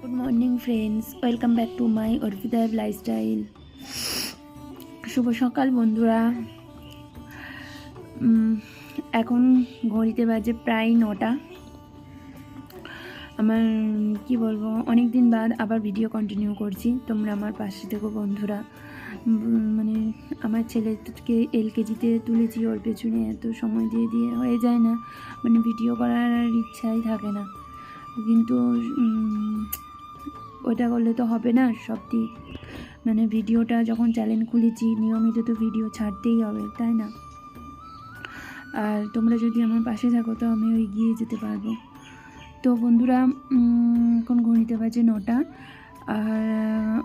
Good morning friends, welcome back to my Arpita lifestyle. শুভ সকাল বন্ধুরা। এখন ঘড়িতে বাজে প্রায় 9টা। আমার কি বলবো, অনেক দিন বাদ আবার ভিডিও কন্টিনিউ করছি। তোমরা আমার পাশে থেকো বন্ধুরা। মানে আমার ছেলেকে এলকেজিতে তুলেছি, ওর পেছনে এত সময় দিয়ে দিয়ে হয়ে যায় না, মানে ভিডিও করার ইচ্ছাই থাকে না। কিন্তু ওটা করলে তো হবে না। সব দিক মানে ভিডিওটা যখন চ্যানেল খুলেছি নিয়মিত তো ভিডিও ছাড়তেই হবে, তাই না? আর তোমরা যদি আমার পাশে থাকো তো আমি এগিয়ে যেতে পারবো। তো বন্ধুরা, এখন ঘড়িতে বাজে 9টা। আর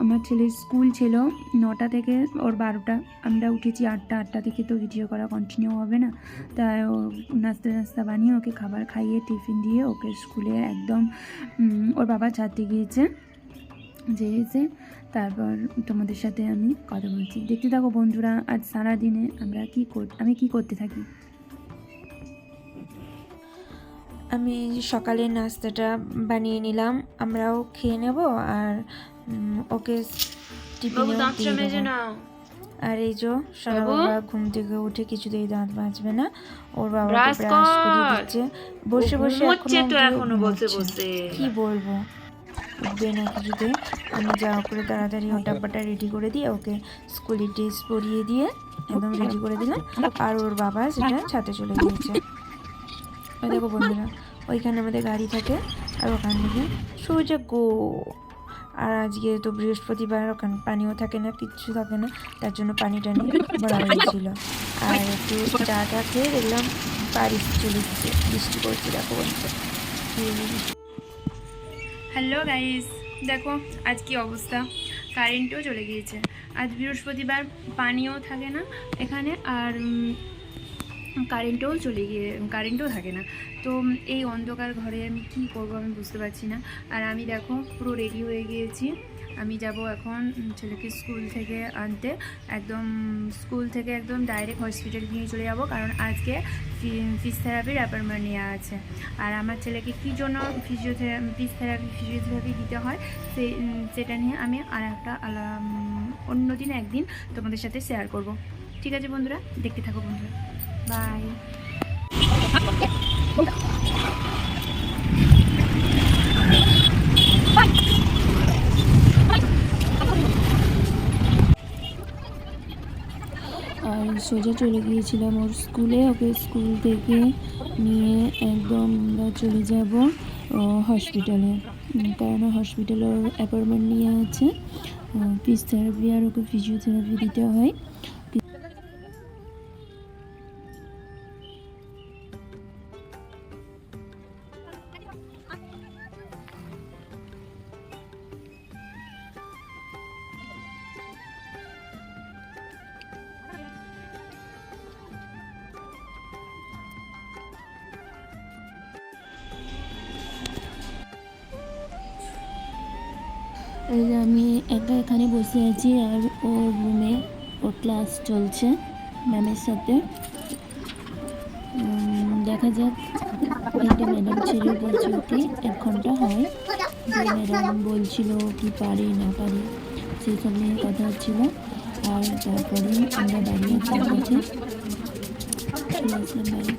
আমার ছেলের স্কুল ছিল 9টা থেকে ওর 12টা। আমরা উঠেছি 8টা থেকে, তো ভিডিও করা কন্টিনিউ হবে না। তাই ও নাস্তা বানিয়ে ওকে খাবার খাইয়ে টিফিন দিয়ে ওকে স্কুলে একদম ওর বাবা ছাড়তে গিয়েছে। এসে তারপর তোমাদের সাথে আমি কথা বলছি, দেখতে থাকো বন্ধুরা। আজ সারাদিনে আমি কি করতে থাকি। আমি সকালে নাস্তাটা বানিয়ে নিলাম, আমরাও খেয়ে নেব আর ওকে টিফিনেও দিয়ে দেবো। আর এই যে সোনা বাবা ঘুম থেকে উঠে কিছুতেই দাঁত মাজবে না, ওর বাবাকে ব্রাশ করে দিচ্ছে বসে বসে। এখনো বসে কি বলবো, উঠবে না কিছুতে। আমি যা করে তাড়াতাড়ি হটাপাটা রেডি করে দিয়ে ওকে স্কুলের ড্রেস পরিয়ে দিয়ে একদম রেডি করে দিলাম। আর ওর বাবা সেটা ছাদে চলে গিয়েছে। ওই দেখো বন্ধুরা, ওইখানে আমাদের গাড়ি থাকে আর ওখান থেকে সোজা গো। আর আজকে তো বৃহস্পতিবার, ওখানে পানিও থাকে না, কিচ্ছু থাকে না, তার জন্য পানি টানি ভরা হয়েছিল। আর একটু চা খেয়ে দেখলাম বাড়ি চলে গেছে, বৃষ্টি পড়ছে। দেখো বন্ধুরা, হ্যালো গাইস, দেখো আজ কি অবস্থা, কারেন্টও চলে গিয়েছে। আজ বৃহস্পতিবার, পানিও থাকে না এখানে, আর কারেন্টও থাকে না। তো এই অন্ধকার ঘরে আমি কি করব আমি বুঝতে পারছি না। আর আমি দেখো পুরো রেডি হয়ে গিয়েছি। আমি যাব এখন ছেলেকে স্কুল থেকে আনতে। স্কুল থেকে একদম ডাইরেক্ট হসপিটাল নিয়ে চলে যাব, কারণ আজকে ফিজিওথেরাপির অ্যাপয়েন্টমেন্ট নেওয়া আছে। আর আমার ছেলেকে কী জন্য ফিজিওথেরাপি দিতে হয় সেটা নিয়ে আমি অন্য দিন একদিন তোমাদের সাথে শেয়ার করব। ঠিক আছে বন্ধুরা, দেখতে থাকো বন্ধুরা, বাই। আর সোজা চলে গিয়েছিলাম ওর স্কুলে। ওকে স্কুল থেকে নিয়ে একদম আমরা চলে যাব হসপিটালে, কারণ হসপিটালে ওর অ্যাপয়েন্টমেন্ট নিয়ে আছে। ফিজিওথেরাপি আর ওকে ফিজিওথেরাপি দিতে হয়। আমি একা এখানে বসে আছি, আর ওর রুমে ওর ক্লাস চলছে ম্যামের সাথে। দেখা যাক, একটা ম্যাডাম ছেড়ে দিয়েছে ওকে, 1 ঘন্টা হয়। যে ম্যাডাম বলছিল কি পারে না পারে সেই সব নিয়ে কথা হচ্ছিল। আর তারপরে আমরা বাড়ি আসার পথে চলে আসলাম বাড়ি।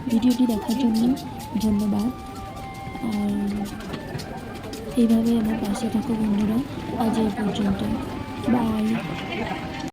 ভিডিওটি দেখার জন্য ধন্যবাদ। আর এইভাবে আমার পাশে থাকো বন্ধুরা। আজ এই পর্যন্ত, বাই।